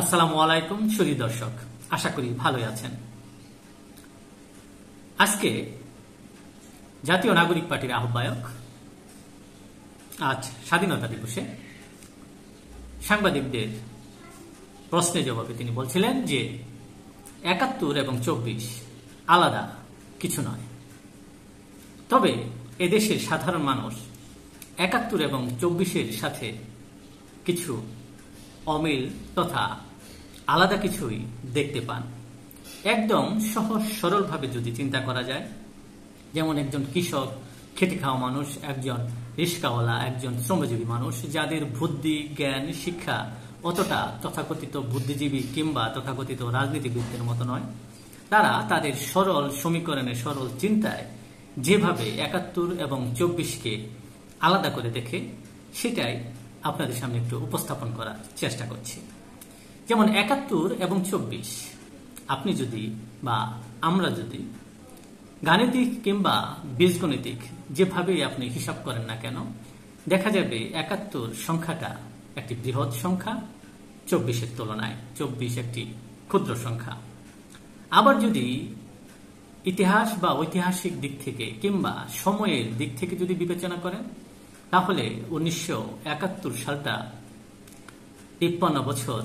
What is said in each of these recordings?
আসসালামু আলাইকুম সুধী দর্শক, আশা করি ভালোই আছেন। আজকে জাতীয় নাগরিক পার্টির আহ্বায়ক আজ স্বাধীনতা দিবসে সাংবাদিকদের প্রশ্নের জবাবে তিনি বলছিলেন যে ৭১ এবং ২৪ আলাদা কিছু নয়। তবে এদেশের সাধারণ মানুষ ৭১ এবং ২৪-এর সাথে কিছু অমিল তথা আলাদা কিছুই দেখতে পান। একদম সহজ সরলভাবে যদি চিন্তা করা যায়, যেমন একজন কৃষক, খেটে খাওয়া মানুষ, একজন রিস্কাওয়ালা, একজন শ্রমজীবী মানুষ, যাদের বুদ্ধি, জ্ঞান, শিক্ষা অতটা তথাকথিত বুদ্ধিজীবী কিংবা তথাকথিত রাজনীতিবিদদের মতো নয়, তারা তাদের সরল সমীকরণে, সরল চিন্তায় যেভাবে ৭১ এবং ২৪-কে আলাদা করে দেখে, সেটাই আপনাদের সামনে একটু উপস্থাপন করার চেষ্টা করছি। যেমন ৭১ এবং ২৪, আপনি যদি বা আমরা যদি গাণিতিক কিংবা বীজগণিতিক যেভাবেই আপনি হিসাব করেন না কেন, দেখা যাবে ৭১ সংখ্যাটা একটি বৃহৎ সংখ্যা ২৪-এর তুলনায়। ২৪ একটি ক্ষুদ্র সংখ্যা। আবার যদি ইতিহাস বা ঐতিহাসিক দিক থেকে কিংবা সময়ের দিক থেকে যদি বিবেচনা করেন, তাহলে ১৯৭১ সালটা ৫৩ বছর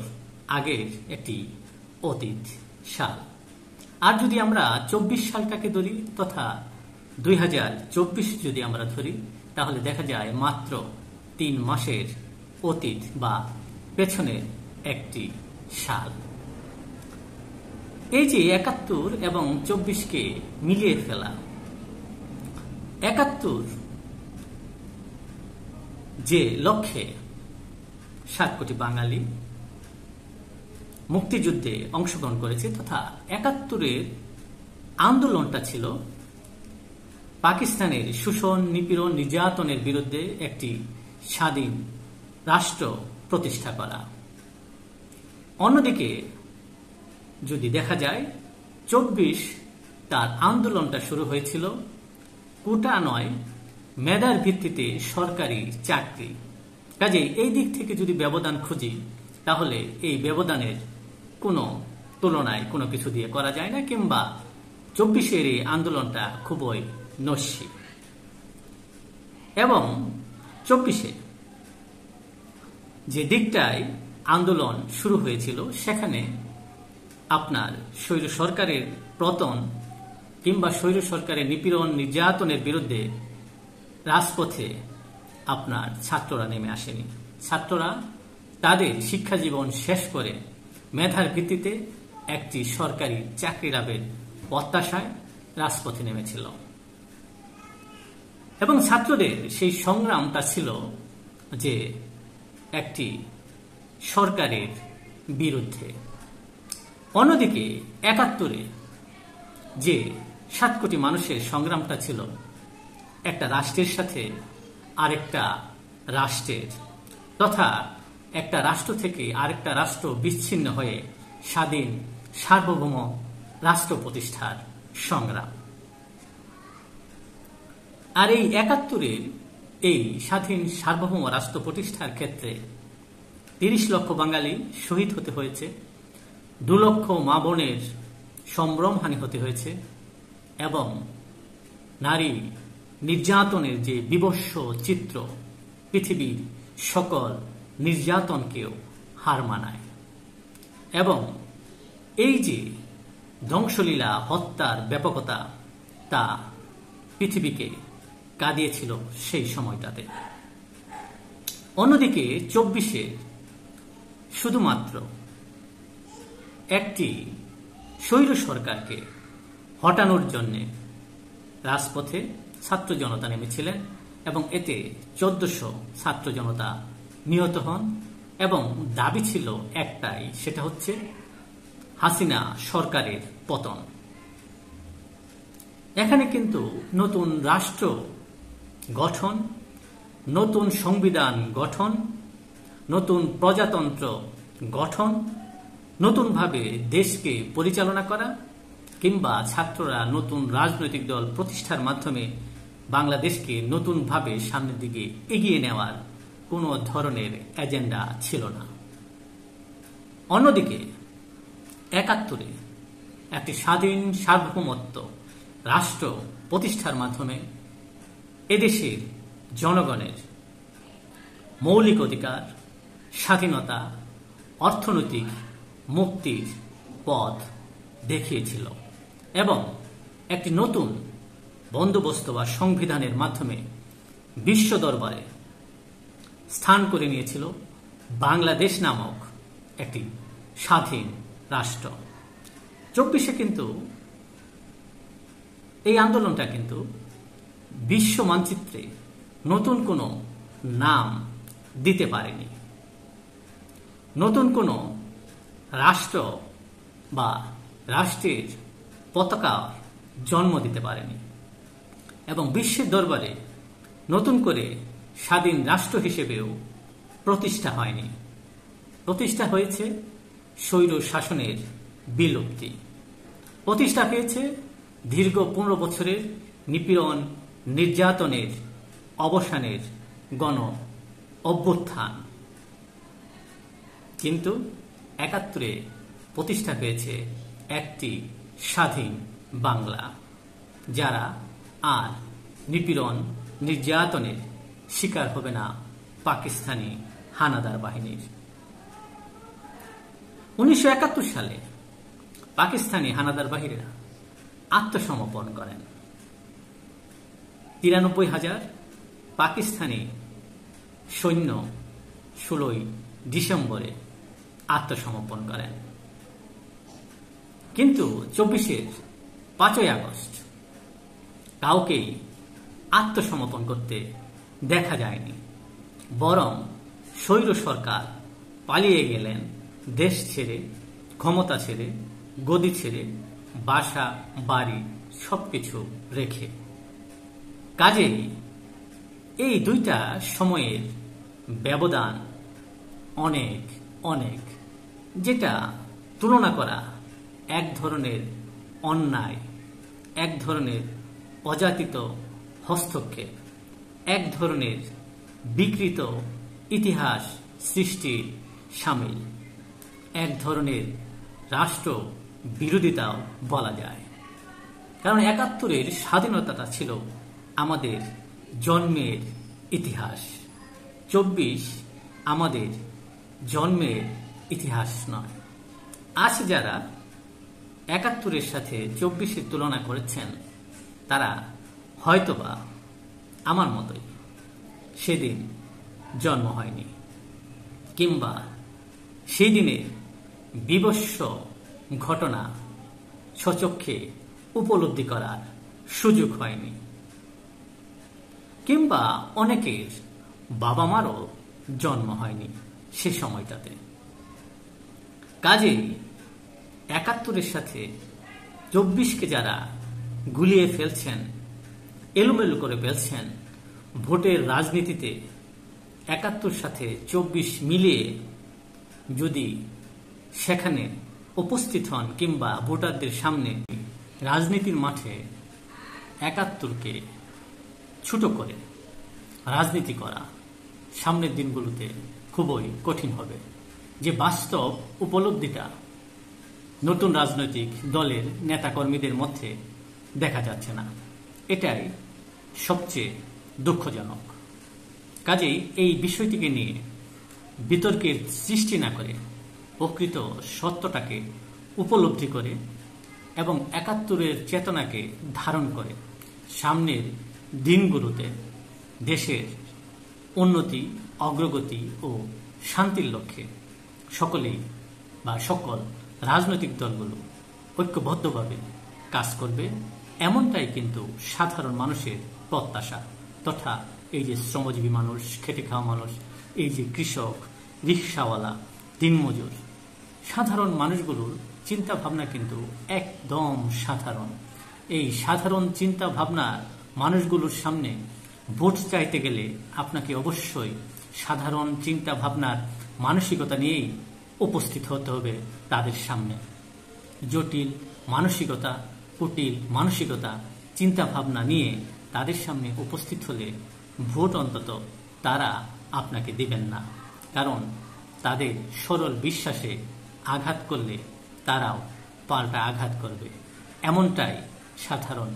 আগের একটি অতীত সাল। আর যদি আমরা ২৪ সালটাকে ধরি তথা ২০২৪ যদি আমরা ধরি, তাহলে দেখা যায় মাত্র ৩ মাসের অতীত বা পেছনের একটি সাল। এই যে ৭১ এবং ২৪-কে মিলিয়ে ফেলা, ৭১ যে লক্ষ্যে ৭ কোটি বাঙালি মুক্তিযুদ্ধে অংশগ্রহণ করেছে, তথা ৭১-এর আন্দোলনটা ছিল পাকিস্তানের শোষণ, নিপীড়ন, নির্যাতনের বিরুদ্ধে একটি স্বাধীন রাষ্ট্র প্রতিষ্ঠা করা। অন্যদিকে যদি দেখা যায়, ২৪ তার আন্দোলনটা শুরু হয়েছিল কোটা নয়, মেধার ভিত্তিতে সরকারি চাকরি। কাজেই এই দিক থেকে যদি ব্যবধান খুঁজি, তাহলে এই ব্যবধানের কোনো তুলনায় কোনো কিছু দিয়ে করা যায় না, কিংবা ২৪-এর এই আন্দোলনটা খুবই নস্যি। এবং ২৪-এ যে দিকটায় আন্দোলন শুরু হয়েছিল, সেখানে আপনার স্বৈর সরকারের পতন কিংবা স্বৈর সরকারের নিপীড়ন, নির্যাতনের বিরুদ্ধে রাজপথে আপনার ছাত্ররা নেমে আসেনি। ছাত্ররা তাদের শিক্ষা জীবন শেষ করে মেধার ভিত্তিতে একটি সরকারি চাকরি লাভের প্রত্যাশায় রাজপথে নেমেছিল। এবং ছাত্রদের সেই সংগ্রামটা ছিল যে একটি সরকারের বিরুদ্ধে। অন্যদিকে ৭১-এ যে ৭ কোটি মানুষের সংগ্রামটা ছিল একটা রাষ্ট্রের সাথে আরেকটা রাষ্ট্রের, তথা একটা রাষ্ট্র থেকে আরেকটা রাষ্ট্র বিচ্ছিন্ন হয়ে স্বাধীন সার্বভৌম রাষ্ট্র প্রতিষ্ঠার সংগ্রাম। আর এই ৭১-এর এই স্বাধীন সার্বভৌম রাষ্ট্র প্রতিষ্ঠার ক্ষেত্রে ৩০ লক্ষ বাঙালি শহীদ হতে হয়েছে, ২ লক্ষ মা বোনের সম্ভ্রমহানি হতে হয়েছে, এবং নারী নির্যাতনের যে বিভৎস চিত্র পৃথিবীর সকল নির্যাতনকেও হার মানায়। এবং এই যে ধ্বংসলীলা, হত্যার ব্যাপকতা, তা পৃথিবীকে কাঁদিয়েছিল সেই সময়টাতে। অন্যদিকে ২৪-এ শুধুমাত্র একটি স্বৈর সরকারকে হটানোর জন্য রাজপথে ছাত্র জনতা নেমেছিলেন, এবং এতে ১৪০০ ছাত্র জনতা নিহত হন। এবং দাবি ছিল একটাই, সেটা হচ্ছে হাসিনা সরকারের পতন। এখানে কিন্তু নতুন রাষ্ট্র গঠন, নতুন সংবিধান গঠন, নতুন প্রজাতন্ত্র গঠন, নতুনভাবে দেশকে পরিচালনা করা, কিংবা ছাত্ররা নতুন রাজনৈতিক দল প্রতিষ্ঠার মাধ্যমে বাংলাদেশকে নতুনভাবে সামনের দিকে এগিয়ে নেওয়ার কোনো ধরনের এজেন্ডা ছিল না। অন্যদিকে ৭১-এ একটি স্বাধীন সার্বভৌমত্ব রাষ্ট্র প্রতিষ্ঠার মাধ্যমে এদেশের জনগণের মৌলিক অধিকার, স্বাধীনতা, অর্থনৈতিক মুক্তির পথ দেখিয়েছিল এবং একটি নতুন বন্দোবস্ত বা সংবিধানের মাধ্যমে বিশ্ব দরবারে স্থান করে নিয়েছিল বাংলাদেশ নামক একটি স্বাধীন রাষ্ট্র। ২৪-এ কিন্তু এই আন্দোলনটা কিন্তু বিশ্ব মানচিত্রে নতুন কোনো নাম দিতে পারেনি, নতুন কোনো রাষ্ট্র বা রাষ্ট্রের পতাকা জন্ম দিতে পারেনি এবং বিশ্বের দরবারে নতুন করে স্বাধীন রাষ্ট্র হিসেবেও প্রতিষ্ঠা হয়নি। প্রতিষ্ঠা হয়েছে স্বৈর শাসনের বিলুপ্তি, প্রতিষ্ঠা হয়েছে দীর্ঘ ১৫ বছরের নিপীড়ন নির্যাতনের অবসানের গণ অভ্যুত্থান। কিন্তু ৭১-এ প্রতিষ্ঠা হয়েছে একটি স্বাধীন বাংলা, যারা আর নিপীড়ন নির্যাতনের শিকার হবে না পাকিস্তানি হানাদার বাহিনীর। ১৯৭১ সালে পাকিস্তানি হানাদার বাহিনীরা আত্মসমর্পণ করেন। ৯৩,০০০ পাকিস্তানি সৈন্য ১৬ই ডিসেম্বরে আত্মসমর্পণ করেন। কিন্তু ২৪-এর ৫ই আগস্ট কাউকেই আত্মসমর্পণ করতে দেখা যায়নি, বরং স্বৈর সরকার পালিয়ে গেলেন দেশ ছেড়ে, ক্ষমতা ছেড়ে, গদি ছেড়ে, বাসা বাড়ি সবকিছু রেখে। কাজেই এই দুইটা সময়ের ব্যবধান অনেক অনেক, যেটা তুলনা করা এক ধরনের অন্যায়, এক ধরনের অযাচিত হস্তক্ষেপ, এক ধরনের বিকৃত ইতিহাস সৃষ্টির সামিল, এক ধরনের রাষ্ট্র বিরোধিতাও বলা যায়। কারণ ৭১-এর স্বাধীনতাটা ছিল আমাদের জন্মের ইতিহাস, ২৪ আমাদের জন্মের ইতিহাস নয়। আজ যারা ৭১-এর সাথে ২৪-এর তুলনা করেছেন, তারা হয়তোবা আমার মতোই সেদিন জন্ম হয়নি, কিংবা সেই দিনে বিভৎস ঘটনা স্বচক্ষে উপলব্ধি করার সুযোগ হয়নি, কিংবা অনেকের বাবা মারও জন্ম হয়নি সে সময়টাতে। কাজেই ৭১-এর সাথে ২৪-কে যারা গুলিয়ে ফেলছেন, এলোমেলো করে ফেলছেন, ভোটের রাজনীতিতে ৭১ সাথে ২৪ মিলিয়ে যদি সেখানে উপস্থিত হন কিংবা ভোটারদের সামনে রাজনীতির মাঠে ৭১-কে ছোট করে রাজনীতি করা সামনের দিনগুলোতে খুবই কঠিন হবে। যে বাস্তব উপলব্ধিটা নতুন রাজনৈতিক দলের নেতাকর্মীদের মধ্যে দেখা যাচ্ছে না, এটাই সবচেয়ে দুঃখজনক। কাজেই এই বিষয়টিকে নিয়ে বিতর্কের সৃষ্টি না করে প্রকৃত সত্যটাকে উপলব্ধি করে এবং ৭১-এর চেতনাকে ধারণ করে সামনের দিনগুলোতে দেশের উন্নতি, অগ্রগতি ও শান্তির লক্ষ্যে সকলেই বা সকল রাজনৈতিক দলগুলো ঐক্যবদ্ধভাবে কাজ করবে, এমনটাই কিন্তু সাধারণ মানুষের প্রত্যাশা। তথা এই যে শ্রমজীবী মানুষ, খেটে খাওয়া মানুষ, এই যে কৃষক, রিক্সাওয়ালা, দিনমজুর, সাধারণ মানুষগুলোর চিন্তা ভাবনা কিন্তু একদম সাধারণ। এই সাধারণ চিন্তা ভাবনা মানুষগুলোর সামনে ভোট চাইতে গেলে আপনাকে অবশ্যই সাধারণ চিন্তা ভাবনার মানসিকতা নিয়েই উপস্থিত হতে হবে তাদের সামনে। জটিল মানসিকতা, কুটিল মানসিকতা, চিন্তা ভাবনা নিয়ে তাদের সামনে উপস্থিত হলে ভোট অন্তত তারা আপনাকে দিবেন না, কারণ তাদের সরল বিশ্বাসে আঘাত করলে তারাও পাল্টা আঘাত করবে, এমনটাই সাধারণ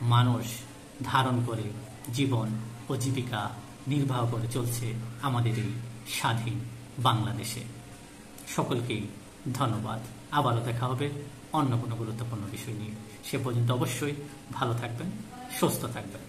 মানুষ ধারণ করে জীবন ও জীবিকা নির্বাহ করে চলছে আমাদের এই স্বাধীন বাংলাদেশে। সকলকেই ধন্যবাদ। আবারও দেখা হবে অন্য কোনো গুরুত্বপূর্ণ বিষয় নিয়ে। সে পর্যন্ত অবশ্যই ভালো থাকবেন, সুস্থ থাকবেন।